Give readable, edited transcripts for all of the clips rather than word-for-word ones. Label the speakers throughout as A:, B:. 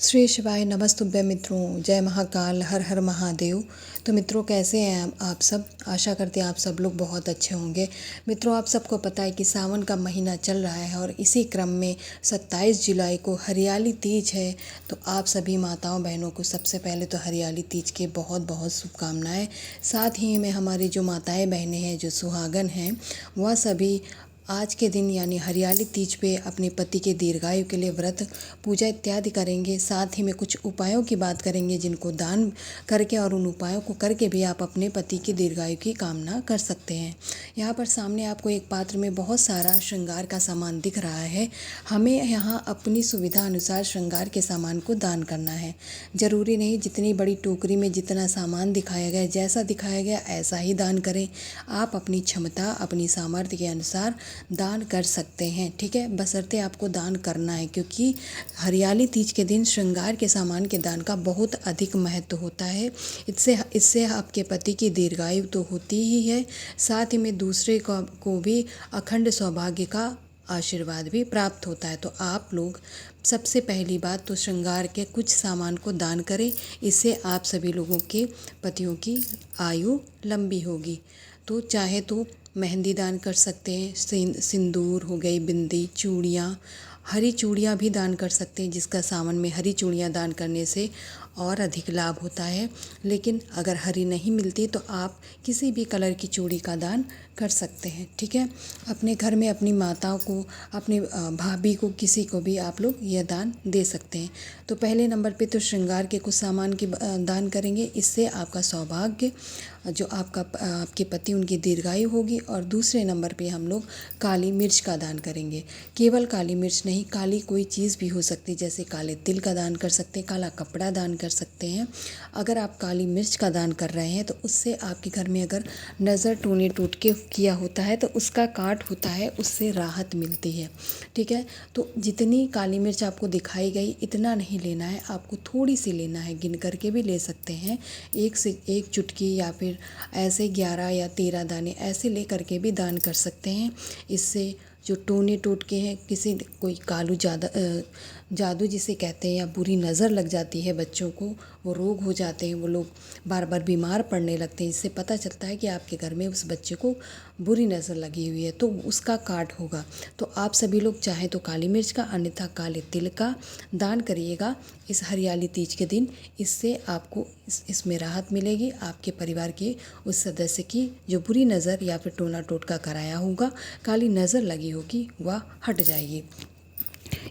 A: श्री शिवाय नमस्तुभ्य मित्रों, जय महाकाल, हर हर महादेव। तो मित्रों, कैसे हैं आप सब? आशा करते हैं आप सब लोग बहुत अच्छे होंगे। मित्रों, आप सबको पता है कि सावन का महीना चल रहा है और इसी क्रम में 27 जुलाई को हरियाली तीज है। तो आप सभी माताओं बहनों को सबसे पहले तो हरियाली तीज के बहुत बहुत शुभकामनाएं। साथ ही में हमारी जो माताएं बहनें हैं, जो सुहागन हैं, वह सभी आज के दिन यानी हरियाली तीज पे अपने पति के दीर्घायु के लिए व्रत, पूजा इत्यादि करेंगे। साथ ही में कुछ उपायों की बात करेंगे जिनको दान करके और उन उपायों को करके भी आप अपने पति की दीर्घायु की कामना कर सकते हैं। यहाँ पर सामने आपको एक पात्र में बहुत सारा श्रृंगार का सामान दिख रहा है। हमें यहाँ अपनी सुविधा अनुसार श्रृंगार के सामान को दान करना है। ज़रूरी नहीं जितनी बड़ी टोकरी में जितना सामान दिखाया गया, जैसा दिखाया गया ऐसा ही दान करें। आप अपनी क्षमता, अपनी सामर्थ्य के अनुसार दान कर सकते हैं, ठीक है। बशर्ते आपको दान करना है, क्योंकि हरियाली तीज के दिन श्रृंगार के सामान के दान का बहुत अधिक महत्व होता है। इससे आपके पति की दीर्घायु तो होती ही है, साथ ही में दूसरे को भी अखंड सौभाग्य का आशीर्वाद भी प्राप्त होता है। तो आप लोग सबसे पहली बात तो श्रृंगार के कुछ सामान को दान करें। इससे आप सभी लोगों के पतियों की आयु लंबी होगी। तो चाहे तो मेहंदी दान कर सकते हैं, सिंदूर हो गई, बिंदी, चूड़ियाँ, हरी चूड़ियाँ भी दान कर सकते हैं, जिसका सावन में हरी चूड़ियाँ दान करने से और अधिक लाभ होता है। लेकिन अगर हरी नहीं मिलती तो आप किसी भी कलर की चूड़ी का दान कर सकते हैं, ठीक है। अपने घर में अपनी माताओं को, अपनी भाभी को, किसी को भी आप लोग यह दान दे सकते हैं। तो पहले नंबर पे तो श्रृंगार के कुछ सामान की दान करेंगे। इससे आपका सौभाग्य, जो आपके पति, उनकी दीर्घायु होगी। और दूसरे नंबर पे हम लोग काली मिर्च का दान करेंगे। केवल काली मिर्च नहीं, काली कोई चीज़ भी हो सकती, जैसे काले तिल का दान कर सकते हैं, काला कपड़ा दान कर सकते हैं। अगर आप काली मिर्च का दान कर रहे हैं तो उससे आपके घर में अगर नज़र टूने टूट के किया होता है तो उसका काट होता है, उससे राहत मिलती है, ठीक है। तो जितनी काली मिर्च आपको दिखाई गई इतना नहीं लेना है, आपको थोड़ी सी लेना है, गिन करके भी ले सकते हैं। एक से एक चुटकी या फिर ऐसे 11 या 13 दाने ऐसे ले करके भी दान कर सकते हैं। इससे जो टोने टोटके हैं, कोई कालू जादू जिसे कहते हैं, या बुरी नज़र लग जाती है बच्चों को, वो रोग हो जाते हैं, वो लोग बार बार बीमार पड़ने लगते हैं। इससे पता चलता है कि आपके घर में उस बच्चे को बुरी नज़र लगी हुई है, तो उसका काट होगा। तो आप सभी लोग चाहे तो काली मिर्च का, अन्यथा काले तिल का दान करिएगा इस हरियाली तीज के दिन। इससे आपको इसमें राहत मिलेगी। आपके परिवार के उस सदस्य की जो बुरी नज़र या फिर टोना टोटका कराया होगा, काली नज़र लगी होगी, वह हट जाएगी।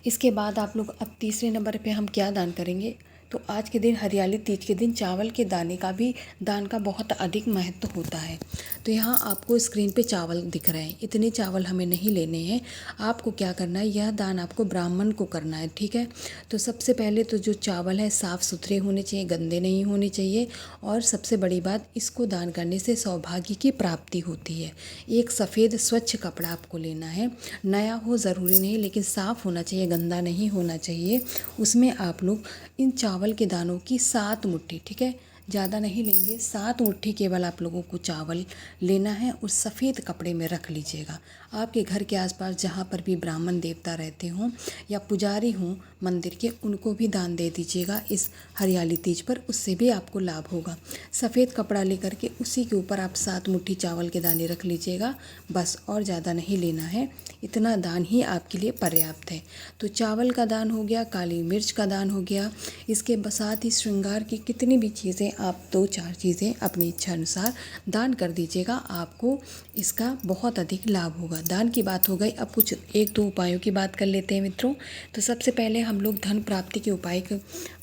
A: इसके बाद आप लोग अब तीसरे नंबर पे हम क्या दान करेंगे, तो आज के दिन हरियाली तीज के दिन चावल के दाने का भी दान का बहुत अधिक महत्व होता है। तो यहाँ आपको स्क्रीन पे चावल दिख रहे हैं, इतने चावल हमें नहीं लेने हैं। आपको क्या करना है, यह दान आपको ब्राह्मण को करना है, ठीक है। तो सबसे पहले तो जो चावल है साफ़ सुथरे होने चाहिए, गंदे नहीं होने चाहिए। और सबसे बड़ी बात, इसको दान करने से सौभाग्य की प्राप्ति होती है। एक सफ़ेद स्वच्छ कपड़ा आपको लेना है, नया हो ज़रूरी नहीं, लेकिन साफ़ होना चाहिए, गंदा नहीं होना चाहिए। उसमें आप लोग इन चावल के दानों की 7 मुट्ठी, ठीक है, ज़्यादा नहीं लेंगे, 7 मुट्ठी केवल आप लोगों को चावल लेना है और सफ़ेद कपड़े में रख लीजिएगा। आपके घर के आसपास जहाँ पर भी ब्राह्मण देवता रहते हों या पुजारी हों मंदिर के, उनको भी दान दे दीजिएगा इस हरियाली तीज पर, उससे भी आपको लाभ होगा। सफ़ेद कपड़ा लेकर के उसी के ऊपर आप 7 मुट्ठी चावल के दाने रख लीजिएगा, बस, और ज़्यादा नहीं लेना है। इतना दान ही आपके लिए पर्याप्त है। तो चावल का दान हो गया, काली मिर्च का दान हो गया। इसके साथ ही श्रृंगार की कितनी भी चीज़ें, आप 2-4 चीज़ें अपनी इच्छा अनुसार दान कर दीजिएगा, आपको इसका बहुत अधिक लाभ होगा। दान की बात हो गई, अब कुछ 1-2 उपायों की बात कर लेते हैं मित्रों। तो सबसे पहले हम लोग धन प्राप्ति के उपाय की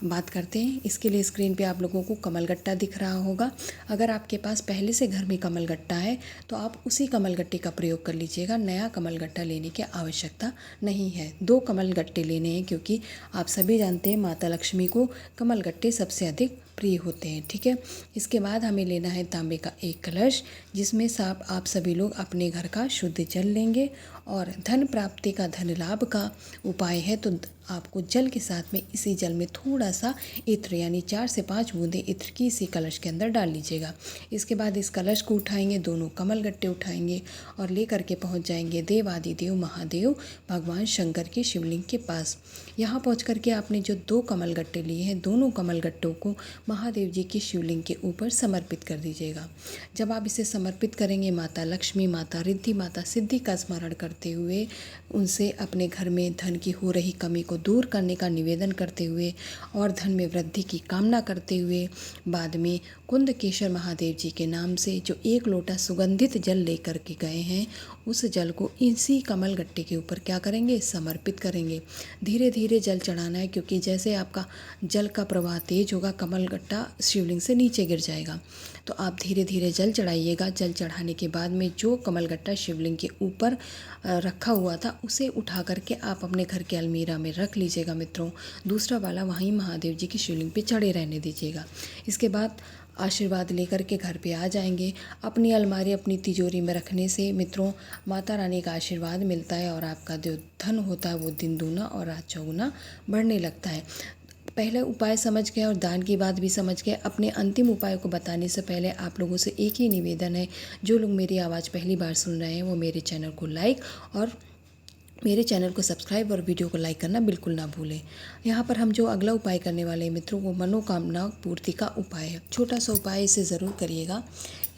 A: बात करते हैं। इसके लिए स्क्रीन पे आप लोगों को कमलगट्टा दिख रहा होगा। अगर आपके पास पहले से घर में कमलगट्टा है तो आप उसी कमलगट्टे का प्रयोग कर लीजिएगा, नया कमलगट्टा लेने की आवश्यकता नहीं है। 2 कमलगट्टे लेने हैं, क्योंकि आप सभी जानते हैं माता लक्ष्मी को कमलगट्टे सबसे अधिक प्रिय होते हैं, ठीक है। इसके बाद हमें लेना है तांबे का एक कलश, जिसमें आप सभी लोग अपने घर का शुद्ध जल लेंगे और धन प्राप्ति का, धन लाभ का उपाय है। तो आपको जल के साथ में इसी जल में थोड़ा सा इत्र यानी 4 से 5 बूंदे इत्र की इसी कलश के अंदर डाल लीजिएगा। इसके बाद इस कलश को उठाएंगे, दोनों कमल गट्टे उठाएंगे और लेकर के पहुंच जाएंगे देवादिदेव महादेव भगवान शंकर के शिवलिंग के पास। यहाँ पहुँच करके आपने जो 2 कमल गट्टे लिए हैं, दोनों कमल गट्टों को महादेव जी के शिवलिंग के ऊपर समर्पित कर दीजिएगा। जब आप इसे समर्पित करेंगे, माता लक्ष्मी, माता रिद्धि, माता सिद्धि का स्मरण करते हुए उनसे अपने घर में धन की हो रही कमी को दूर करने का निवेदन करते हुए और धन में वृद्धि की कामना करते हुए बाद में कुंदकेश्वर महादेव जी के नाम से जो 1 लोटा सुगंधित जल लेकर के गए हैं, उस जल को इसी कमल गट्टे के ऊपर क्या करेंगे, समर्पित करेंगे। धीरे धीरे जल चढ़ाना है, क्योंकि जैसे आपका जल का प्रवाह तेज होगा, कमल गट्टा शिवलिंग से नीचे गिर जाएगा। तो आप धीरे धीरे जल चढ़ाइएगा। जल चढ़ाने के बाद में जो कमल गट्टा शिवलिंग के ऊपर रखा हुआ था, उसे उठा करके आप अपने घर के अलमीरा में रख लीजिएगा मित्रों। दूसरा वाला वहीं महादेव जी की शिवलिंग पे चढ़े रहने दीजिएगा। इसके बाद आशीर्वाद लेकर के घर पे आ जाएंगे। अपनी अलमारी, अपनी तिजोरी में रखने से मित्रों माता रानी का आशीर्वाद मिलता है और आपका जो धन होता है वो दिन दूना और रात चौगुना बढ़ने लगता है। पहले उपाय समझ गए और दान की बात भी समझ गए। अपने अंतिम उपाय को बताने से पहले आप लोगों से एक ही निवेदन है, जो लोग मेरी आवाज़ पहली बार सुन रहे हैं वो मेरे चैनल को लाइक और मेरे चैनल को सब्सक्राइब और वीडियो को लाइक करना बिल्कुल ना भूलें। यहाँ पर हम जो अगला उपाय करने वाले हैं मित्रों, वो मनोकामना पूर्ति का उपाय है। छोटा सा उपाय, इसे ज़रूर करिएगा।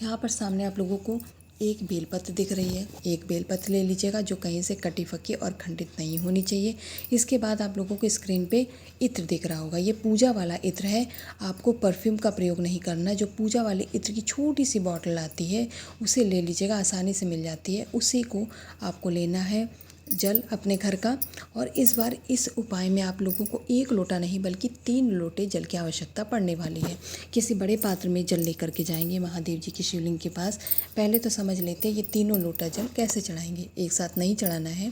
A: यहाँ पर सामने आप लोगों को एक बेलपत्र दिख रही है, एक बेलपत्र ले लीजिएगा जो कहीं से कटी फकी और खंडित नहीं होनी चाहिए। इसके बाद आप लोगों को स्क्रीन पे इत्र दिख रहा होगा, ये पूजा वाला इत्र है। आपको परफ्यूम का प्रयोग नहीं करना। जो पूजा वाले इत्र की छोटी सी बॉटल आती है उसे ले लीजिएगा, आसानी से मिल जाती है। उसी को आपको लेना है, जल अपने घर का। और इस बार इस उपाय में आप लोगों को 1 लोटा नहीं बल्कि 3 लोटे जल की आवश्यकता पड़ने वाली है। किसी बड़े पात्र में जल लेकर के जाएंगे महादेव जी की शिवलिंग के पास। पहले तो समझ लेते हैं ये तीनों लोटा जल कैसे चढ़ाएंगे। एक साथ नहीं चढ़ाना है।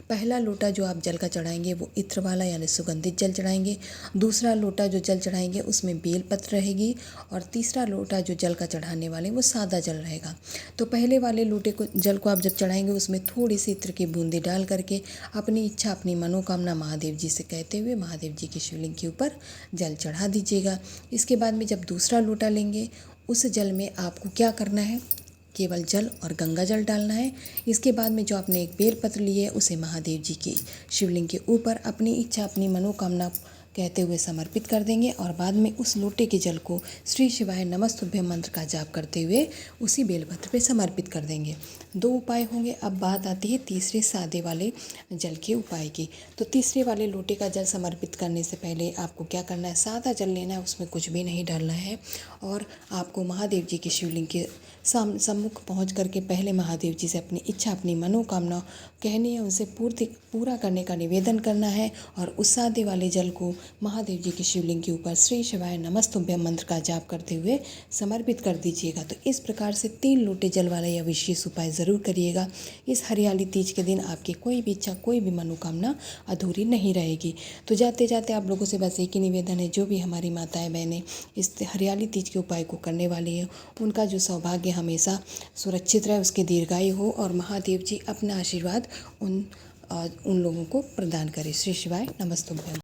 A: पहला लोटा जो आप जल का चढ़ाएंगे वो इत्र वाला यानी सुगंधित जल चढ़ाएंगे। दूसरा लोटा जो जल चढ़ाएंगे उसमें बेलपत्र रहेगी और तीसरा लोटा जो जल का चढ़ाने वाले वो सादा जल रहेगा। तो पहले वाले लोटे को जल को आप जब चढ़ाएंगे उसमें थोड़ी सी इत्र की बूंदी डाल करके अपनी इच्छा, अपनी मनोकामना महादेव जी से कहते हुए महादेव जी की शिवलिंग के ऊपर जल चढ़ा दीजिएगा। इसके बाद में जब दूसरा लोटा लेंगे उस जल में आपको क्या करना है, केवल जल और गंगा जल डालना है। इसके बाद में जो आपने एक बेलपत्र ली है उसे महादेव जी की शिवलिंग के ऊपर अपनी इच्छा, अपनी मनोकामना कहते हुए समर्पित कर देंगे और बाद में उस लोटे के जल को श्री शिवाय नमस्तुभ्यम मंत्र का जाप करते हुए उसी बेलपत्र पे समर्पित कर देंगे। 2 उपाय होंगे। अब बात आती है तीसरे सादे वाले जल के उपाय की। तो तीसरे वाले लोटे का जल समर्पित करने से पहले आपको क्या करना है, सादा जल लेना है, उसमें कुछ भी नहीं डालना है और आपको महादेव जी की शिवलिंग के सम्मुख पहुँच करके पहले महादेव जी से अपनी इच्छा, अपनी मनोकामना कहनी है, उनसे पूरा करने का निवेदन करना है और उस सादे वाले जल को महादेव जी की शिवलिंग के ऊपर श्री शिवाय नमस्तुभ्यम मंत्र का जाप करते हुए समर्पित कर दीजिएगा। तो इस प्रकार से 3 लोटे जल वाला यह विशेष उपाय ज़रूर करिएगा। इस हरियाली तीज के दिन आपकी कोई भी इच्छा, कोई भी मनोकामना अधूरी नहीं रहेगी। तो जाते जाते आप लोगों से बस एक ही निवेदन है, जो भी हमारी माताएं बहनें इस हरियाली तीज के उपाय को करने वाली हैं, उनका जो सौभाग्य हमेशा सुरक्षित रहे, उसकी दीर्घायु हो और महादेव जी अपना आशीर्वाद उन लोगों को प्रदान करें। श्री शिवाय नमस्तुभ्यम।